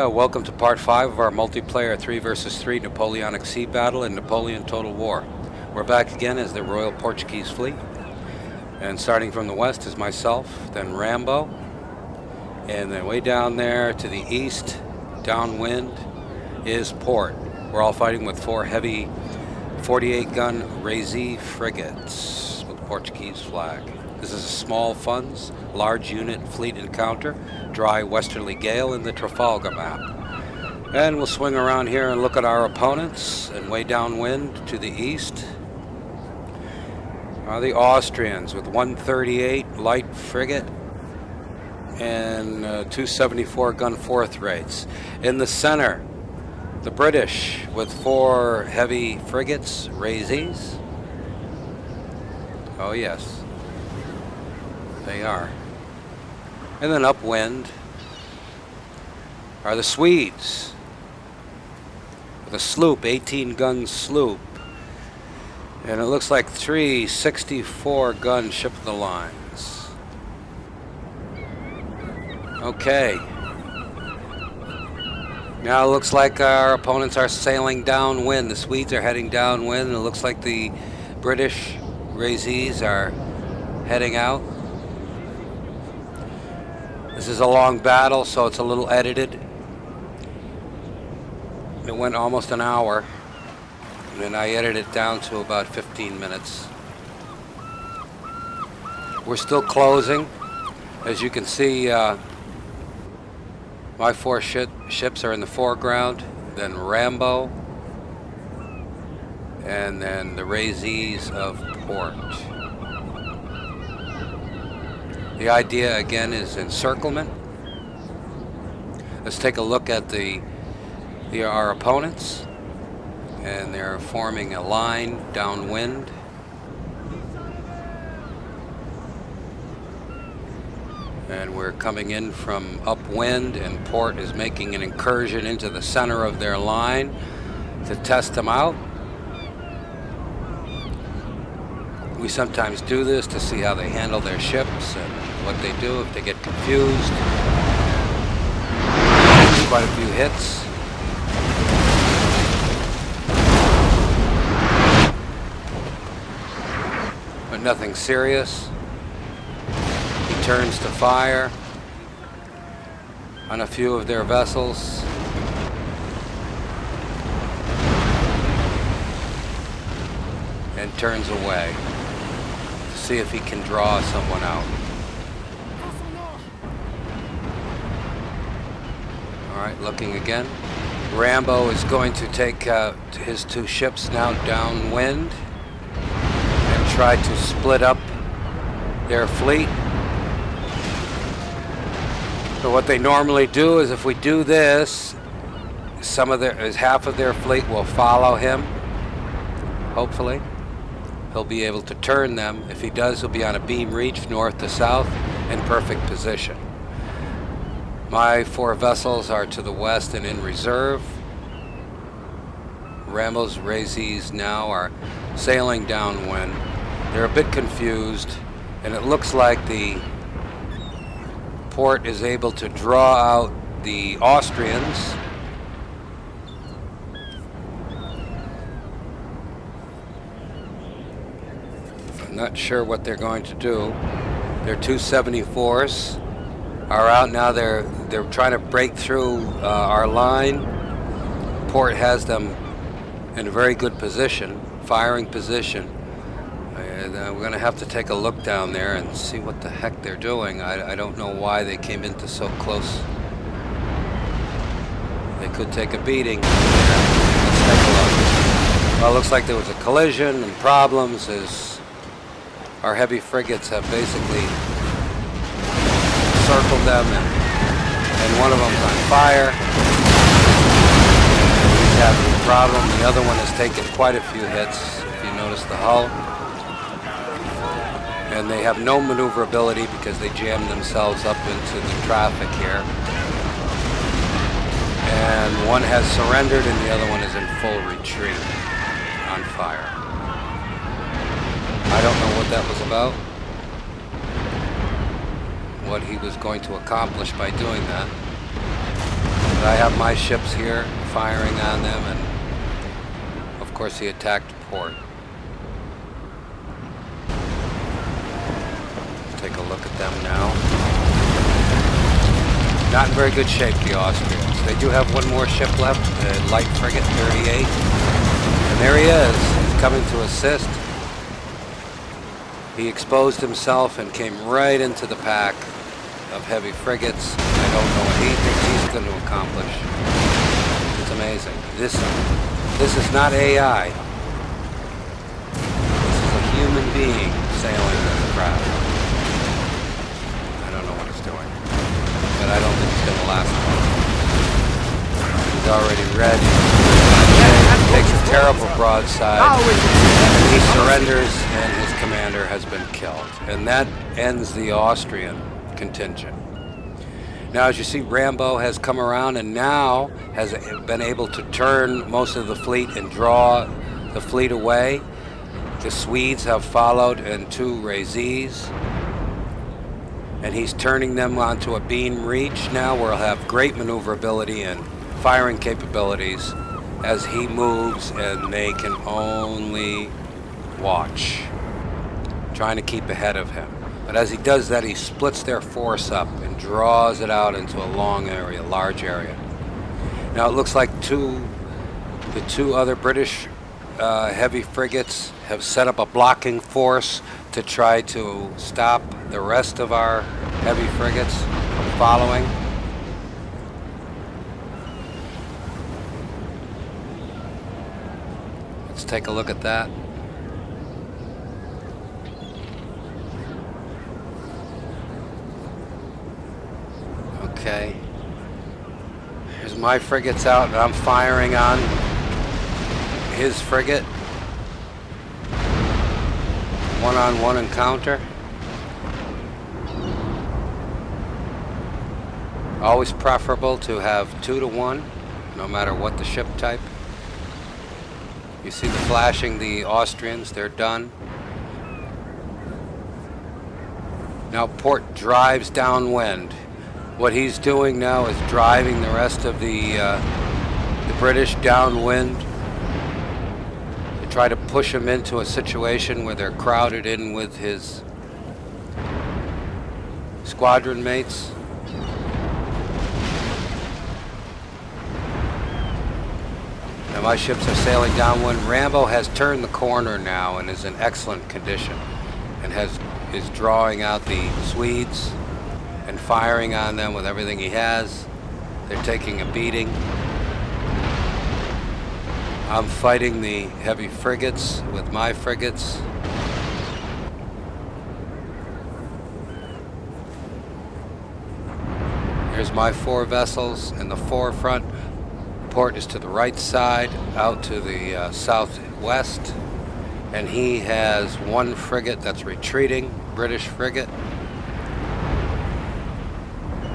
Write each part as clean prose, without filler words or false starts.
Welcome to part 5 of our multiplayer 3 versus 3 Napoleonic sea battle in Napoleon Total War. We're back again as the Royal Portuguese fleet, and starting from the west is myself, then Rambo, and then way down there to the east, downwind, is Port. We're all fighting with 4 heavy 48-gun Razee frigates with Portuguese flag. This is a small funds, large unit fleet encounter, dry westerly gale in the Trafalgar map. And we'll swing around here and look at our opponents, and way downwind to the east are the Austrians with 138 light frigate and 274 gun fourth rates. In the center, the British with 4 heavy frigates, Razees. Oh yes, they are. And then upwind are the Swedes with a sloop, 18-gun sloop. And it looks like 3 64-gun ship of the lines. Okay. Now it looks like our opponents are sailing downwind. The Swedes are heading downwind, and it looks like the British Razees are heading out. This is a long battle, so it's a little edited. It went almost an hour, and I edited it down to about 15 minutes. We're still closing. As you can see, my 4 ships are in the foreground, then Rambo, and then the Razees of Port. The idea again is encirclement. Let's take a look at our opponents, and they're forming a line downwind. And we're coming in from upwind, and Port is making an incursion into the center of their line to test them out. We sometimes do this to see how they handle their ships and what they do if they get confused. Quite a few hits. But nothing serious. He turns to fire on a few of their vessels. And turns away to see if he can draw someone out. Alright, looking again. Rambo is going to take his 2 ships now downwind and try to split up their fleet. So what they normally do is, if we do this, half of their fleet will follow him. Hopefully he'll be able to turn them. If he does, he'll be on a beam reach north to south in perfect position. My 4 vessels are to the west and in reserve. Rambo's Razees now are sailing downwind. They're a bit confused, and it looks like the Port is able to draw out the Austrians. I'm not sure what they're going to do. Their 274s are out now. They're trying to break through our line. Port has them in a very good position, firing position. And we're going to have to take a look down there and see what the heck they're doing. I don't know why they came into so close. They could take a beating. Let's take a look. Well, it looks like there was a collision and problems, as our heavy frigates have basically circled them, and one of them's on fire. He's having a problem. The other one has taken quite a few hits, if you notice the hull. And they have no maneuverability because they jammed themselves up into the traffic here. And one has surrendered, and the other one is in full retreat, on fire. I don't know what that was about, what he was going to accomplish by doing that. But I have my ships here firing on them, and of course he attacked port. Take a look at them now. Not in very good shape, the Austrians. They do have one more ship left, the light frigate 38. And there he is. He's coming to assist. He exposed himself and came right into the pack of heavy frigates. I don't know what he thinks he's going to accomplish. It's amazing. This is not AI. This is a human being sailing this craft. I don't know what he's doing, but I don't think it's going to last long. He's already ready. He takes a terrible broadside, and he surrenders, and his commander has been killed. And that ends the Austrian contingent. Now, as you see, Rambo has come around and now has been able to turn most of the fleet and draw the fleet away. The Swedes have followed in 2 Razes, and he's turning them onto a beam reach now where he'll have great maneuverability and firing capabilities as he moves, and they can only watch, trying to keep ahead of him. But as he does that, he splits their force up and draws it out into a long area, large area. Now it looks like the two other British heavy frigates have set up a blocking force to try to stop the rest of our heavy frigates from following. Let's take a look at that. Okay. Here's my frigates out, and I'm firing on his frigate. One-on-one encounter. Always preferable to have 2-to-1, no matter what the ship type. You see the flashing, the Austrians, they're done. Now Port drives downwind. What he's doing now is driving the rest of the British downwind to try to push him into a situation where they're crowded in with his squadron mates. Now my ships are sailing downwind. Rambo has turned the corner now and is in excellent condition, and is drawing out the Swedes and firing on them with everything he has. They're taking a beating. I'm fighting the heavy frigates with my frigates. Here's my 4 vessels in the forefront. Port is to the right side, out to the southwest, and he has 1 frigate that's retreating, British frigate.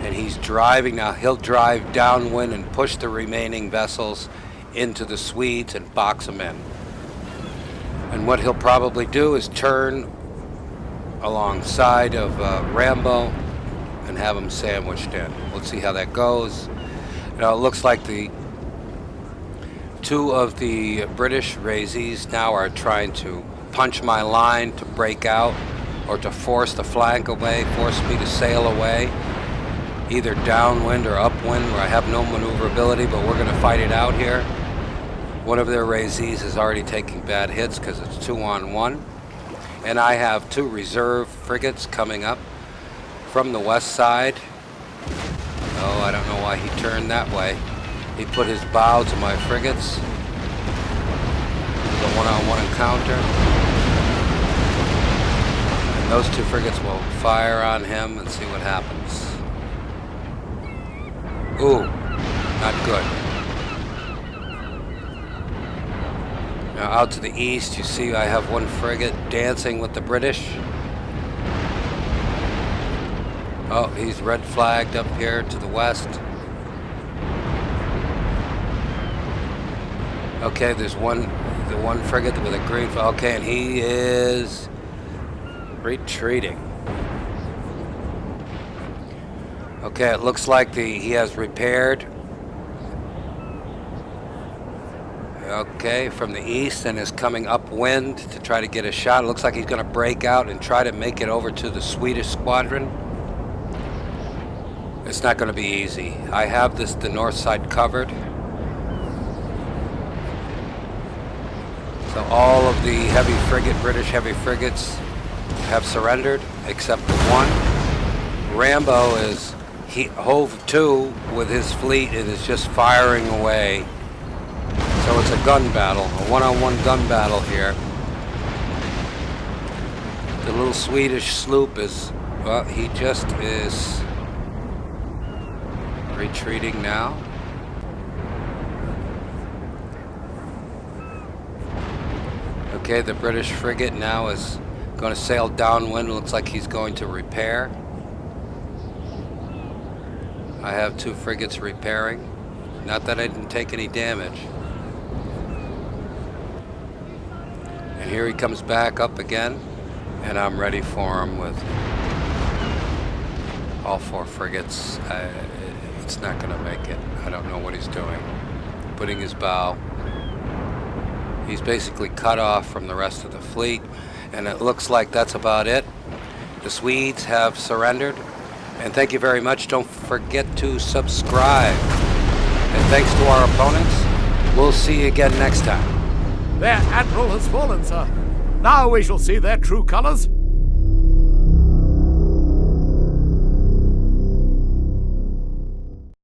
And he's driving now. He'll drive downwind and push the remaining vessels into the Swedes and box them in. And what he'll probably do is turn alongside of Rambo and have them sandwiched in. We'll see how that goes. Now it looks like the 2 of the British Razes now are trying to punch my line to break out, or to force the flank away, force me to sail away, either downwind or upwind where I have no maneuverability, but we're going to fight it out here. One of their Razes is already taking bad hits because it's 2-on-1. And I have 2 reserve frigates coming up from the west side. Oh, I don't know why he turned that way. He put his bow to my frigates. The one-on-one encounter. And those 2 frigates will fire on him and see what happens. Ooh, not good. Now out to the east, you see I have 1 frigate dancing with the British. Oh, he's red flagged up here to the west. Okay, there's the one frigate with a green flag. Okay, and he is retreating. Okay, it looks like he has repaired Okay, from the east and is coming upwind to try to get a shot. It looks like he's going to break out and try to make it over to the Swedish squadron. It's not going to be easy. I have the north side covered. So all of the British heavy frigates have surrendered except one. Rambo is hove to with his fleet and is just firing away. So it's a gun battle, a one-on-one gun battle here. The little Swedish sloop is, well, he just is retreating now. Okay, the British frigate now is going to sail downwind. Looks like he's going to repair. I have 2 frigates repairing. Not that I didn't take any damage. And here he comes back up again, and I'm ready for him with all 4 frigates. It's not going to make it. I don't know what he's doing. Putting his bow. He's basically cut off from the rest of the fleet, and it looks like that's about it. The Swedes have surrendered, and thank you very much. Don't forget to subscribe. And thanks to our opponents. We'll see you again next time. Their admiral has fallen, sir. Now we shall see their true colors.